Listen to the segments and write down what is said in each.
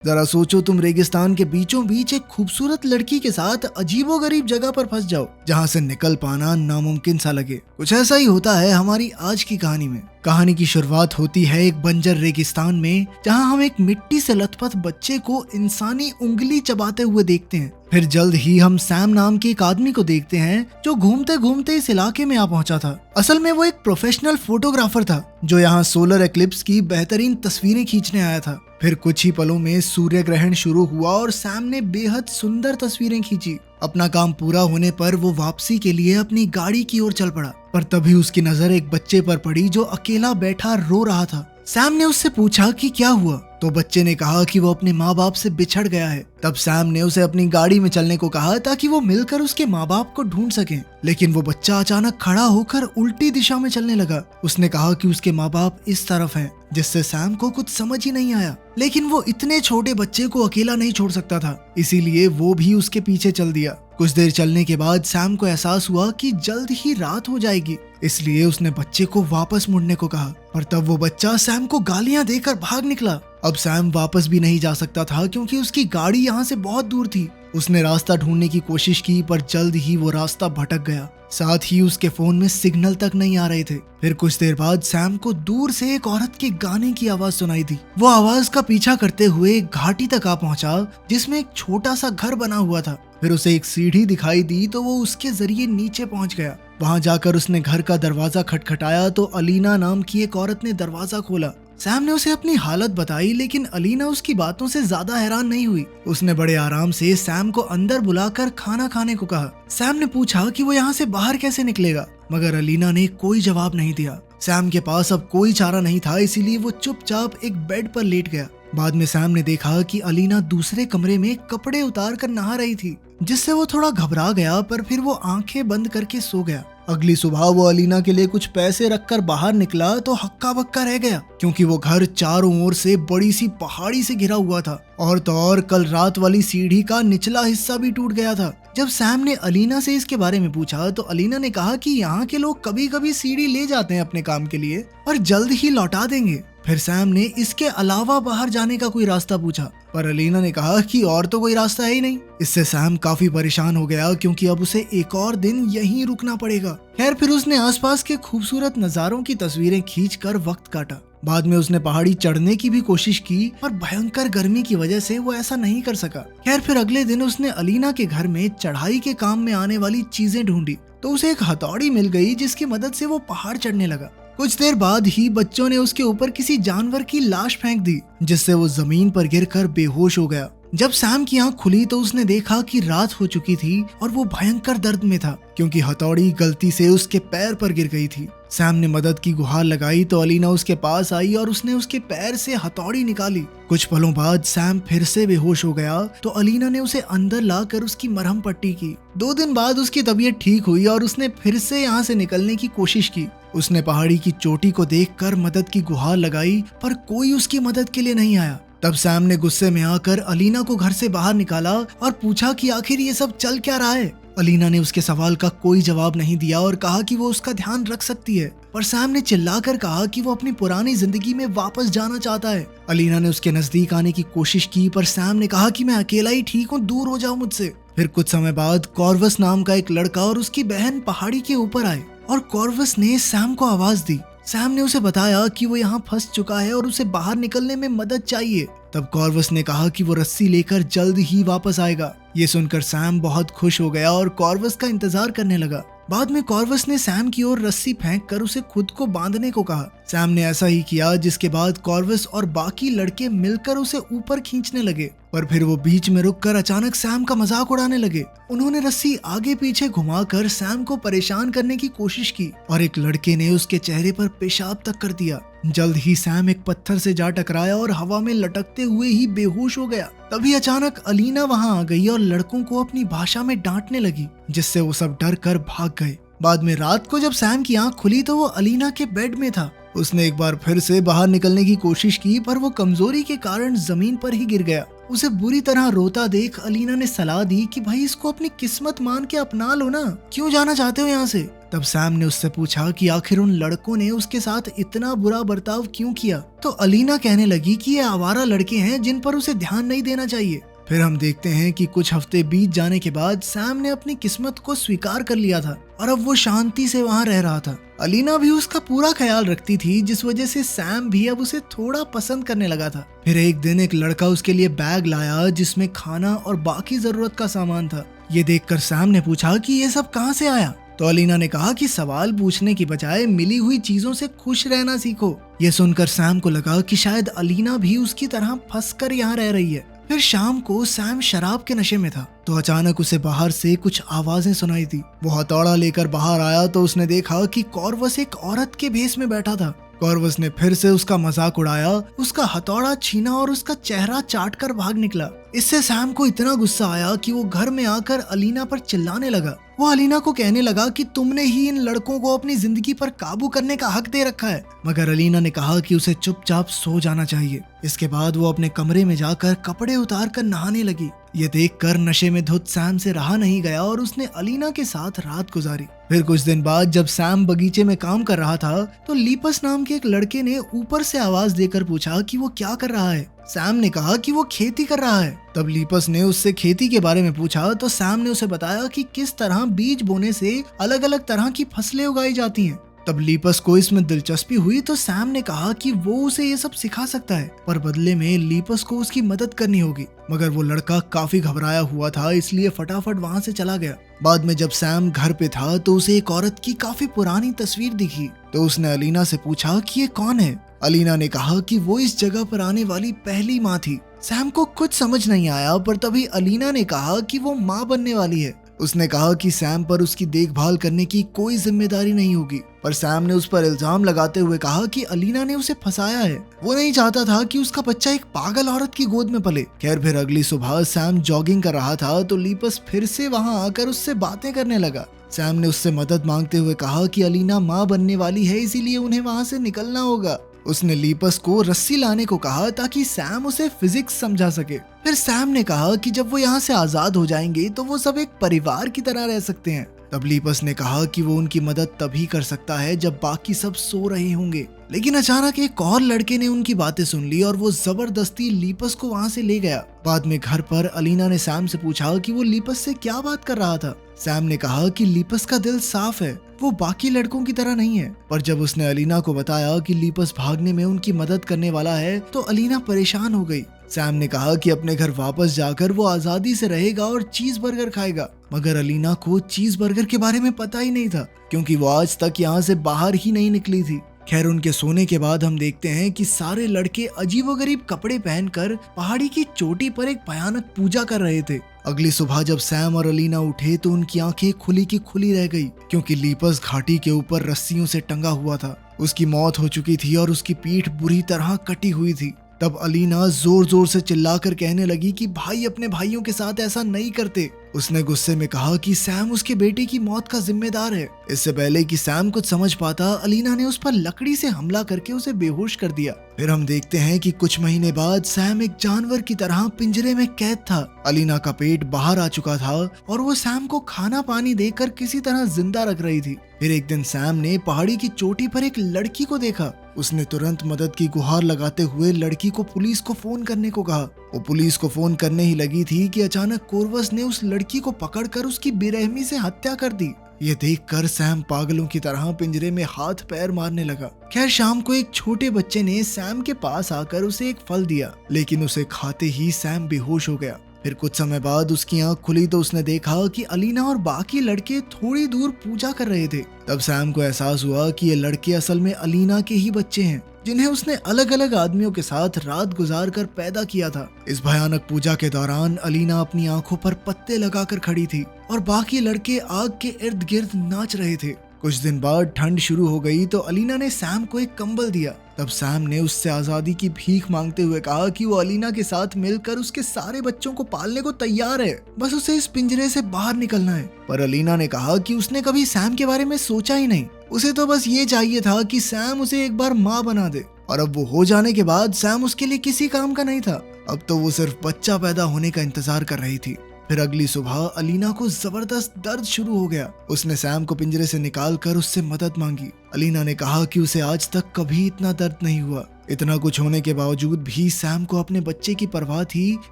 जरा सोचो, तुम रेगिस्तान के बीचों बीच एक खूबसूरत लड़की के साथ अजीबोगरीब जगह पर फंस जाओ जहाँ से निकल पाना नामुमकिन सा लगे। कुछ ऐसा ही होता है हमारी आज की कहानी में। कहानी की शुरुआत होती है एक बंजर रेगिस्तान में, जहाँ हम एक मिट्टी से लथपथ बच्चे को इंसानी उंगली चबाते हुए देखते हैं। फिर जल्द ही हम सैम नाम के एक आदमी को देखते हैं जो घूमते घूमते इस इलाके में आ पहुंचा था। असल में वो एक प्रोफेशनल फोटोग्राफर था जो यहाँ सोलर एक्लिप्स की बेहतरीन तस्वीरें खींचने आया था। फिर कुछ ही पलों में सूर्य ग्रहण शुरू हुआ और सैम ने बेहद सुंदर तस्वीरें खींची। अपना काम पूरा होने पर वो वापसी के लिए अपनी गाड़ी की ओर चल पड़ा, पर तभी उसकी नजर एक बच्चे पर पड़ी जो अकेला बैठा रो रहा था। सैम ने उससे पूछा कि क्या हुआ, तो बच्चे ने कहा कि वो अपने माँ बाप से बिछड़ गया है। तब सैम ने उसे अपनी गाड़ी में चलने को कहा ताकि वो मिलकर उसके माँ बाप को ढूंढ सके, लेकिन वो बच्चा अचानक खड़ा होकर उल्टी दिशा में चलने लगा। उसने कहा कि उसके माँ बाप इस तरफ हैं, जिससे सैम को कुछ समझ ही नहीं आया, लेकिन वो इतने छोटे बच्चे को अकेला नहीं छोड़ सकता था, इसीलिए वो भी उसके पीछे चल दिया। कुछ देर चलने के बाद सैम को एहसास हुआ कि जल्द ही रात हो जाएगी, इसलिए उसने बच्चे को वापस मुड़ने को कहा, पर तब वो बच्चा सैम को गालियां देकर भाग निकला। अब सैम वापस भी नहीं जा सकता था क्योंकि उसकी गाड़ी यहाँ से बहुत दूर थी। उसने रास्ता ढूंढने की कोशिश की, पर जल्द ही वो रास्ता भटक गया। साथ ही उसके फोन में सिग्नल तक नहीं आ रहे थे। फिर कुछ देर बाद सैम को दूर से एक औरत के गाने की आवाज सुनाई दी। वो आवाज का पीछा करते हुए एक घाटी तक आ पहुंचा जिसमें एक छोटा सा घर बना हुआ था। फिर उसे एक सीढ़ी दिखाई दी तो वो उसके जरिए नीचे पहुंच गया। वहां जाकर उसने घर का दरवाजा खटखटाया तो अलीना नाम की एक औरत ने दरवाजा खोला। सैम ने उसे अपनी हालत बताई, लेकिन अलीना उसकी बातों से ज्यादा हैरान नहीं हुई। उसने बड़े आराम से सैम को अंदर बुलाकर खाना खाने को कहा। सैम ने पूछा कि वो यहाँ से बाहर कैसे निकलेगा, मगर अलीना ने कोई जवाब नहीं दिया। सैम के पास अब कोई चारा नहीं था, इसीलिए वो चुपचाप एक बेड पर लेट गया। बाद में सैम ने देखा कि अलीना दूसरे कमरे में कपड़े उतार कर नहा रही थी, जिससे वो थोड़ा घबरा गया, पर फिर वो आंखें बंद करके सो गया। अगली सुबह वो अलीना के लिए कुछ पैसे रखकर बाहर निकला तो हक्का बक्का रह गया, क्योंकि वो घर चारों ओर से बड़ी सी पहाड़ी से घिरा हुआ था, और तो और कल रात वाली सीढ़ी का निचला हिस्सा भी टूट गया था। जब सैम ने अलीना से इसके बारे में पूछा तो अलीना ने कहा कि यहाँ के लोग कभी कभी सीढ़ी ले जाते हैं अपने काम के लिए और जल्द ही लौटा देंगे। फिर सैम ने इसके अलावा बाहर जाने का कोई रास्ता पूछा, पर अलीना ने कहा कि और तो कोई रास्ता है ही नहीं। इससे सैम काफी परेशान हो गया, क्योंकि अब उसे एक और दिन यहीं रुकना पड़ेगा। खैर, फिर उसने आसपास के खूबसूरत नजारों की तस्वीरें खींचकर वक्त काटा। बाद में उसने पहाड़ी चढ़ने की भी कोशिश की, पर भयंकर गर्मी की वजह से वो ऐसा नहीं कर सका। खैर, फिर अगले दिन उसने अलीना के घर में चढ़ाई के काम में आने वाली चीजें ढूंढी, तो उसे एक हथौड़ी मिल गई जिसकी मदद से वो पहाड़ चढ़ने लगा। कुछ देर बाद ही बच्चों ने उसके ऊपर किसी जानवर की लाश फेंक दी, जिससे वो जमीन पर गिरकर बेहोश हो गया। जब सैम की आंख खुली तो उसने देखा कि रात हो चुकी थी और वो भयंकर दर्द में था, क्योंकि हथौड़ी गलती से उसके पैर पर गिर गई थी। सैम ने मदद की गुहार लगाई तो अलीना उसके पास आई और उसने उसके पैर से हथौड़ी निकाली। कुछ पलों बाद सैम फिर से बेहोश हो गया तो अलीना ने उसे अंदर लाकर उसकी मरहम पट्टी की। 2 दिन बाद उसकी तबीयत ठीक हुई और उसने फिर से यहाँ से निकलने की कोशिश की। उसने पहाड़ी की चोटी को देखकर मदद की गुहार लगाई, पर कोई उसकी मदद के लिए नहीं आया। तब सैम ने गुस्से में आकर अलीना को घर से बाहर निकाला और पूछा कि आखिर ये सब चल क्या रहा है। अलीना ने उसके सवाल का कोई जवाब नहीं दिया और कहा कि वो उसका ध्यान रख सकती है, पर सैम ने चिल्लाकर कहा कि वो अपनी पुरानी जिंदगी में वापस जाना चाहता है। अलीना ने उसके नजदीक आने की कोशिश की, पर सैम ने कहा कि मैं अकेला ही ठीक हूँ, दूर हो जाओ मुझसे। फिर कुछ समय बाद कॉर्वस नाम का एक लड़का और उसकी बहन पहाड़ी के ऊपर आए और कॉर्वस ने सैम को आवाज दी। सैम ने उसे बताया कि वो यहाँ फंस चुका है और उसे बाहर निकलने में मदद चाहिए। तब कॉर्वस ने कहा कि वो रस्सी लेकर जल्द ही वापस आएगा। ये सुनकर सैम बहुत खुश हो गया और कॉर्वस का इंतजार करने लगा। बाद में कॉर्वस ने सैम की ओर रस्सी फेंक कर उसे खुद को बांधने को कहा। सैम ने ऐसा ही किया, जिसके बाद कॉर्वस और बाकी लड़के मिलकर उसे ऊपर खींचने लगे, पर फिर वो बीच में रुककर अचानक सैम का मजाक उड़ाने लगे। उन्होंने रस्सी आगे पीछे घुमाकर सैम को परेशान करने की कोशिश की और एक लड़के ने उसके चेहरे पर पेशाब तक कर दिया। जल्द ही सैम एक पत्थर से जा टकराया और हवा में लटकते हुए ही बेहोश हो गया। तभी अचानक अलीना वहां आ गई और लड़कों को अपनी भाषा में डांटने लगी, जिससे वो सब डर कर भाग गए। बाद में रात को जब सैम की आंख खुली तो वो अलीना के बेड में था। उसने एक बार फिर से बाहर निकलने की कोशिश की, पर वो कमजोरी के कारण जमीन पर ही गिर गया। उसे बुरी तरह रोता देख अलीना ने सलाह दी कि भाई इसको अपनी किस्मत मान के अपना लो ना, क्यों जाना चाहते हो यहाँ से। तब सैम ने उससे पूछा कि आखिर उन लड़कों ने उसके साथ इतना बुरा बर्ताव क्यों किया। तो अलीना कहने लगी कि ये आवारा लड़के हैं जिन पर उसे ध्यान नहीं देना चाहिए। फिर हम देखते हैं कि कुछ हफ्ते बीत जाने के बाद सैम ने अपनी किस्मत को स्वीकार कर लिया था और अब वो शांति से वहाँ रह रहा था। अलीना भी उसका पूरा ख्याल रखती थी, जिस वजह से सैम भी अब उसे थोड़ा पसंद करने लगा था। फिर एक दिन एक लड़का उसके लिए बैग लाया जिसमें खाना और बाकी जरूरत का सामान था। ये देखकर सैम ने पूछा कि ये सब कहाँ से आया। तो अलीना ने कहा कि सवाल पूछने की बजाय मिली हुई चीजों से खुश रहना सीखो। ये सुनकर सैम को लगा कि शायद अलीना भी उसकी तरह फंसकर यहाँ रह रही है। फिर शाम को सैम शराब के नशे में था तो अचानक उसे बाहर से कुछ आवाजें सुनाई थी। वो हथौड़ा लेकर बाहर आया तो उसने देखा कि कॉर्वस एक औरत के भेष में बैठा था। कॉर्वस ने फिर से उसका मजाक उड़ाया, उसका हथौड़ा छीना और उसका चेहरा चाटकर भाग निकला। इससे सैम को इतना गुस्सा आया कि वो घर में आकर अलीना पर चिल्लाने लगा। वो अलीना को कहने लगा कि तुमने ही इन लड़कों को अपनी जिंदगी पर काबू करने का हक दे रखा है। मगर अलीना ने कहा कि उसे चुपचाप सो जाना चाहिए। इसके बाद वो अपने कमरे में जाकर कपड़े उतार कर नहाने लगी। ये देखकर नशे में धुत सैम से रहा नहीं गया और उसने अलीना के साथ रात गुजारी। फिर कुछ दिन बाद जब सैम बगीचे में काम कर रहा था तो लीपस नाम के एक लड़के ने ऊपर से आवाज देकर पूछा कि वो क्या कर रहा है। सैम ने कहा कि वो खेती कर रहा है। तब लीपस ने उससे खेती के बारे में पूछा तो सैम ने उसे बताया कि किस तरह बीज बोने से अलग अलग तरह की फसलें उगाई जाती हैं। तब लीपस को इसमें दिलचस्पी हुई तो सैम ने कहा कि वो उसे ये सब सिखा सकता है, पर बदले में लीपस को उसकी मदद करनी होगी। मगर वो लड़का काफी घबराया हुआ था, इसलिए फटाफट वहाँ से चला गया। बाद में जब सैम घर पे था तो उसे एक औरत की काफी पुरानी तस्वीर दिखी। तो उसने अलीना से पूछा कि ये कौन है। अलीना ने कहा कि वो इस जगह पर आने वाली पहली माँ थी। सैम को कुछ समझ नहीं आया, पर तभी अलीना ने कहा कि वो माँ बनने वाली है। उसने कहा कि सैम पर उसकी देखभाल करने की कोई जिम्मेदारी नहीं होगी, पर सैम ने उस पर इल्जाम लगाते हुए कहा कि अलीना ने उसे फंसाया है। वो नहीं चाहता था कि उसका बच्चा एक पागल औरत की गोद में पले। खैर फिर अगली सुबह सैम जॉगिंग कर रहा था तो लीपस फिर से वहां आकर उससे बातें करने लगा। सैम ने उससे मदद मांगते हुए कहा कि अलीना माँ बनने वाली है, इसीलिए उन्हें वहां से निकलना होगा। उसने लीपस को रस्सी लाने को कहा ताकि सैम उसे फिजिक्स समझा सके। फिर सैम ने कहा कि जब वो यहाँ से आजाद हो जाएंगे तो वो सब एक परिवार की तरह रह सकते हैं। तब लीपस ने कहा कि वो उनकी मदद तभी कर सकता है जब बाकी सब सो रहे होंगे। लेकिन अचानक एक और लड़के ने उनकी बातें सुन ली और वो जबरदस्ती लीपस को वहाँ से ले गया। बाद में घर पर अलीना ने सैम से पूछा कि वो लीपस से क्या बात कर रहा था। सैम ने कहा कि लीपस का दिल साफ है, वो बाकी लड़कों की तरह नहीं है। पर जब उसने अलीना को बताया कि लीपस भागने में उनकी मदद करने वाला है तो अलीना परेशान हो गई। सैम ने कहा कि अपने घर वापस जाकर वो आजादी से रहेगा और चीज बर्गर खाएगा। मगर अलीना को चीज बर्गर के बारे में पता ही नहीं था, क्योंकि वो आज तक यहाँ से बाहर ही नहीं निकली थी। खैर उनके सोने के बाद हम देखते हैं कि सारे लड़के अजीबोगरीब कपड़े पहनकर पहाड़ी की चोटी पर एक भयानक पूजा कर रहे थे। अगली सुबह जब सैम और अलीना उठे तो उनकी आंखें खुली की खुली रह गई, क्योंकि लीपस घाटी के ऊपर रस्सियों से टंगा हुआ था। उसकी मौत हो चुकी थी और उसकी पीठ बुरी तरह कटी हुई थी। तब अलीना जोर जोर से चिल्लाकर कहने लगी कि भाई अपने भाइयों के साथ ऐसा नहीं करते। उसने गुस्से में कहा कि सैम उसके बेटे की मौत का जिम्मेदार है। इससे पहले कि सैम कुछ समझ पाता, अलीना ने उस पर लकड़ी से हमला करके उसे बेहोश कर दिया। फिर हम देखते हैं कि कुछ महीने बाद सैम एक जानवर की तरह पिंजरे में कैद था। अलीना का पेट बाहर आ चुका था और वो सैम को खाना पानी देकर किसी तरह जिंदा रख रही थी। फिर एक दिन सैम ने पहाड़ी की चोटी पर एक लड़की को देखा। उसने तुरंत मदद की गुहार लगाते हुए लड़की को पुलिस को फोन करने को कहा। वो पुलिस को फोन करने ही लगी थी कि अचानक कोर्वस ने उस लड़की को पकड़कर उसकी बेरहमी से हत्या कर दी। ये देखकर सैम पागलों की तरह पिंजरे में हाथ पैर मारने लगा। खैर शाम को एक छोटे बच्चे ने सैम के पास आकर उसे एक फल दिया, लेकिन उसे खाते ही सैम बेहोश हो गया। फिर कुछ समय बाद उसकी आंख खुली तो उसने देखा कि अलीना और बाकी लड़के थोड़ी दूर पूजा कर रहे थे। तब सैम को एहसास हुआ कि ये लड़के असल में अलीना के ही बच्चे हैं, जिन्हें उसने अलग अलग आदमियों के साथ रात गुजार कर पैदा किया था। इस भयानक पूजा के दौरान अलीना अपनी आंखों पर पत्ते लगाकर खड़ी थी और बाकी लड़के आग के इर्द गिर्द नाच रहे थे। कुछ दिन बाद ठंड शुरू हो गई तो अलीना ने सैम को एक कंबल दिया। तब सैम ने उससे आजादी की भीख मांगते हुए कहा कि वो अलीना के साथ मिलकर उसके सारे बच्चों को पालने को तैयार है, बस उसे इस पिंजरे से बाहर निकलना है। पर अलीना ने कहा कि उसने कभी सैम के बारे में सोचा ही नहीं, उसे तो बस ये चाहिए था कि सैम उसे एक बार माँ बना दे। और अब वो हो जाने के बाद सैम उसके लिए किसी काम का नहीं था। अब तो वो सिर्फ बच्चा पैदा होने का इंतजार कर रही थी। फिर अगली सुबह अलीना को जबरदस्त दर्द शुरू हो गया। उसने सैम को पिंजरे से निकालकर उससे मदद मांगी। अलीना ने कहा कि उसे आज तक कभी इतना दर्द नहीं हुआ। इतना कुछ होने के बावजूद भी सैम को अपने बच्चे की परवाह थी,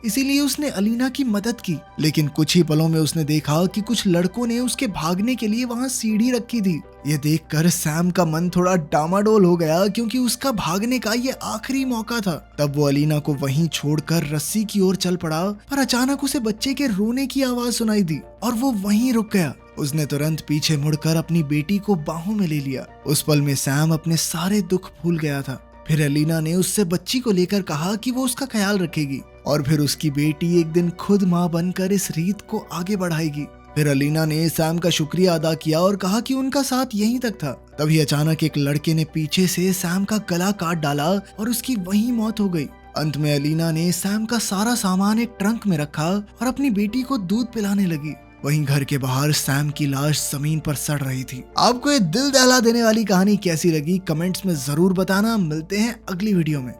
इसीलिए उसने अलीना की मदद की। लेकिन कुछ ही पलों में उसने देखा कि कुछ लड़कों ने उसके भागने के लिए वहां सीढ़ी रखी थी। ये देखकर सैम का मन थोड़ा डामाडोल हो गया, क्योंकि उसका भागने का ये आखिरी मौका था। तब वो अलीना को वहीं छोड़कर रस्सी की ओर चल पड़ा, पर अचानक उसे बच्चे के रोने की आवाज सुनाई दी और वो वहीं रुक गया। उसने तुरंत पीछे मुड़कर अपनी बेटी को बाहों में ले लिया। उस पल में सैम अपने सारे दुख भूल गया था। फिर अलीना ने उससे बच्ची को लेकर कहा कि वो उसका ख्याल रखेगी और फिर उसकी बेटी एक दिन खुद माँ बनकर इस रीत को आगे बढ़ाएगी। फिर अलीना ने सैम का शुक्रिया अदा किया और कहा कि उनका साथ यहीं तक था। तभी अचानक एक लड़के ने पीछे से सैम का गला काट डाला और उसकी वहीं मौत हो गई। अंत में अलीना ने सैम का सारा सामान एक ट्रंक में रखा और अपनी बेटी को दूध पिलाने लगी। वहीं घर के बाहर सैम की लाश जमीन पर सड़ रही थी। आपको ये दिल दहला देने वाली कहानी कैसी लगी कमेंट्स में जरूर बताना। मिलते हैं अगली वीडियो में।